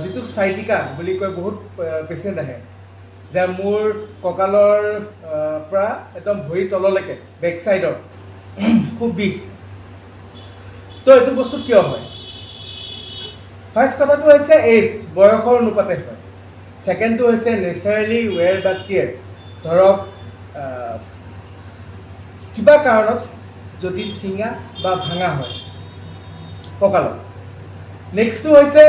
যিটোক চাইটিকা বুলি কয় বহুত পেচেণ্ট আহে যে মোৰ কঁকালৰ পৰা একদম ভৰি তললৈকে বেক চাইডৰ খুব বিষ। তো এইটো বস্তু কিয় হয়? ফাৰ্ষ্ট কথাটো হৈছে এজ, বয়সৰ অনুপাতে হয়। ছেকেণ্ডটো হৈছে নেচাৰেলি ৱেৰ বা টিয়েৰ, ধৰক কিবা কাৰণত যদি চিঙা বা ভাঙা হয় কঁকালত। নেক্সটটো হৈছে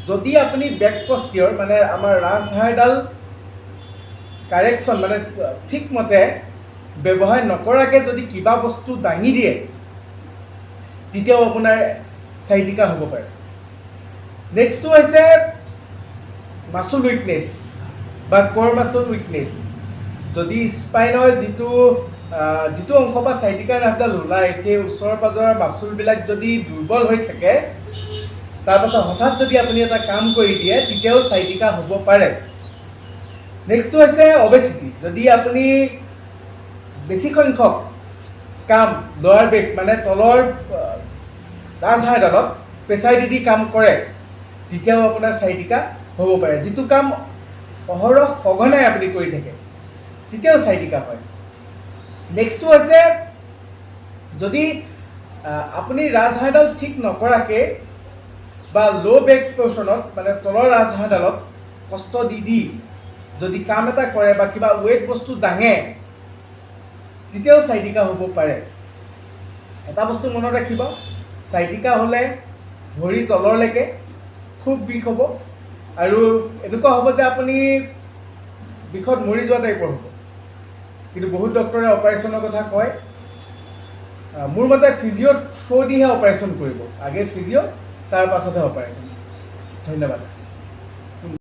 যদি আপুনি বেক পষ্টিয়ৰ মানে আমাৰ ৰাজহাড়ডাল কাৰেকশ্যন মানে ঠিকমতে ব্যৱহাৰ নকৰাকৈ যদি কিবা বস্তু দাঙি দিয়ে তেতিয়াও আপোনাৰ চাইটিকা হ'ব পাৰে। নেক্সটটো হৈছে মাচুল উইকনেছ বা কৰ মাচুল উইকনেছ। যদি স্পাইনৰ যিটো অংশ বা চাইটিকাৰ নাৰ্ভডাল ওলায় সেই ওচৰ পাজৰৰ মাচুলবিলাক যদি দুৰ্বল হৈ থাকে, তাৰপাছত হঠাৎ যদি আপুনি এটা কাম কৰি দিয়ে তেতিয়াও চাইটিকা হ'ব পাৰে। নেক্সটটো হৈছে অবেচিটি। যদি আপুনি বেছি সংখ্যক কাম লোৱাৰ বেক মানে তলৰ ৰাজহাড়ডালত প্ৰেছাৰ দি কাম কৰে তেতিয়াও আপোনাৰ চাইটিকা হ'ব পাৰে। যিটো কাম অহৰহ সঘনাই আপুনি কৰি থাকে তেতিয়াও চাইটিকা হয়। নেক্সটটো হৈছে যদি আপুনি ৰাজহাড়ডাল ঠিক নকৰাকৈ বা ল' বেক পৰ্চনত মানে তলৰ ৰাজহাড়ডালত কষ্ট দি যদি কাম এটা কৰে বা কিবা ৱেইট বস্তু দাঙে তেতিয়াও চাইটিকা হ'ব পাৰে। এটা বস্তু মনত ৰাখিব, চাইটিকা হ'লে ভৰি তললৈকে খুব বিষ হ'ব আৰু এনেকুৱা হ'ব যে আপুনি বিষত মৰি যোৱা টাইপৰ হ'ব। কিন্তু বহুত ডক্টৰে অপাৰেশ্যনৰ কথা কয়। মোৰ মতে ফিজিঅ'ৰ থ্ৰু দিহে অপাৰেশ্যন কৰিব, আগে ফিজিঅ' তাৰ পাছতহে অপাৰেশ্যন। ধন্যবাদ।